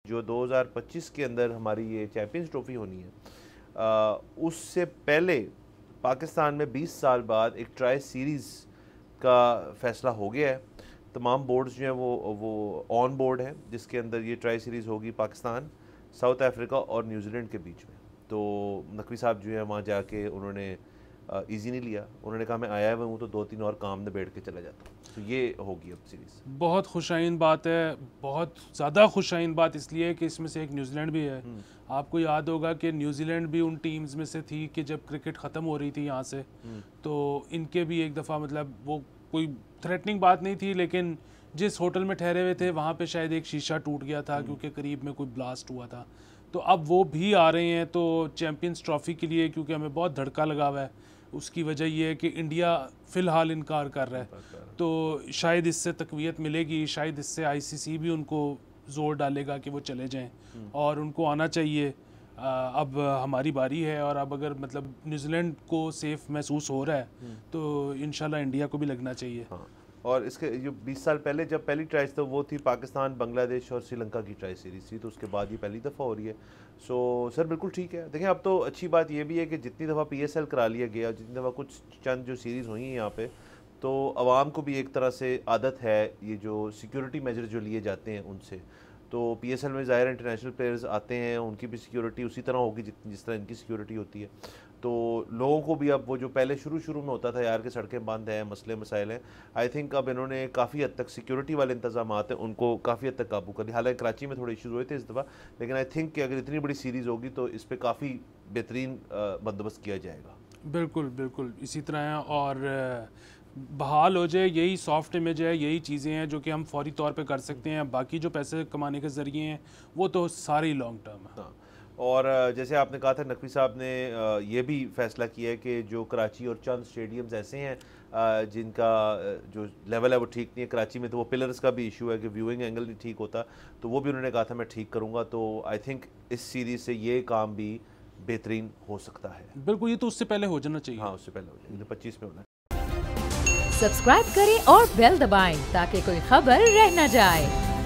जो 2025 के अंदर हमारी ये चैंपियंस ट्रॉफी होनी है, उससे पहले पाकिस्तान में 20 साल बाद एक ट्राई सीरीज़ का फैसला हो गया है। तमाम बोर्ड्स जो हैं वो ऑन बोर्ड हैं, जिसके अंदर ये ट्राई सीरीज़ होगी पाकिस्तान, साउथ अफ्रीका और न्यूजीलैंड के बीच में। तो नकवी साहब जो है वहाँ जाके उन्होंने इजी नहीं लिया, उन्होंने कहा मैं आया हुआ हूँ तो 2-3 और काम में बैठ के चला जाता हूँ। तो ये होगी अब सीरीज़। बहुत खुशाइन बात है, बहुत ज़्यादा खुशाइन बात इसलिए कि इसमें से एक न्यूजीलैंड भी है। आपको याद होगा कि न्यूजीलैंड भी उन टीम्स में से थी कि जब क्रिकेट ख़त्म हो रही थी यहाँ से, तो इनके भी एक दफ़ा मतलब वो कोई थ्रेटनिंग बात नहीं थी, लेकिन जिस होटल में ठहरे हुए थे वहाँ पे शायद एक शीशा टूट गया था क्योंकि करीब में कोई ब्लास्ट हुआ था। तो अब वो भी आ रहे हैं तो चैम्पियंस ट्रॉफ़ी के लिए, क्योंकि हमें बहुत धड़का लगा हुआ है। उसकी वजह ये है कि इंडिया फ़िलहाल इनकार कर रहा है, तो शायद इससे तक़वियत मिलेगी, शायद इससे आईसीसी भी उनको ज़ोर डालेगा कि वो चले जाएं और उनको आना चाहिए। अब हमारी बारी है, और अब अगर मतलब न्यूजीलैंड को सेफ़ महसूस हो रहा है तो इंशाल्लाह इंडिया को भी लगना चाहिए। हाँ, और इसके जो 20 साल पहले जब पहली ट्राइज तो वो थी पाकिस्तान, बांग्लादेश और श्रीलंका की ट्राई सीरीज थी, तो उसके बाद ये पहली दफ़ा हो रही है। सो सर बिल्कुल ठीक है। देखें, अब तो अच्छी बात ये भी है कि जितनी दफ़ा PSL करा लिया गया, जितनी दफ़ा कुछ चंद जो सीरीज़ हुई हैं यहाँ पे, तो आवाम को भी एक तरह से आदत है ये जो सिक्योरिटी मेजर जो लिए जाते हैं उनसे। तो PSL में ज़ाहिर इंटरनेशनल प्लेयर्स आते हैं, उनकी भी सिक्योरिटी उसी तरह होगी जिस तरह इनकी सिक्योरिटी होती है। तो लोगों को भी अब वो जो पहले शुरू में होता था यार कि सड़कें बंद हैं, मसले मसाइल हैं, आई थिंक अब इन्होंने काफ़ी हद तक सिक्योरिटी वाले इंतजाम हैं उनको काफ़ी हद तक काबू कर लिया। हालांकि कराची में थोड़े इशूज़ हुए थे इस दफ़ा, लेकिन आई थिंक कि अगर इतनी बड़ी सीरीज़ होगी तो इस पर काफ़ी बेहतरीन बंदोबस्त किया जाएगा। बिल्कुल बिल्कुल इसी तरह है, और बहाल हो जाए, यही सॉफ्ट इमेज है, यही चीज़ें हैं जो कि हम फौरी तौर पे कर सकते हैं। बाकी जो पैसे कमाने के ज़रिए हैं वो तो सारी लॉन्ग टर्म है। हाँ, और जैसे आपने कहा था, नकवी साहब ने ये भी फैसला किया है कि जो कराची और चंद स्टेडियम्स ऐसे हैं जिनका जो लेवल है वो ठीक नहीं है। कराची में तो वो पिलर्स का भी इशू है कि व्यूइंग एंगल नहीं ठीक होता, तो वो भी उन्होंने कहा था मैं ठीक करूँगा। तो आई थिंक इस सीरीज़ से ये काम भी बेहतरीन हो सकता है। बिल्कुल, ये तो उससे पहले हो जाना चाहिए। हाँ, उससे पहले हो जाएगी, 25 में होना है। सब्सक्राइब करें और बेल दबाएं ताकि कोई खबर रह न जाए।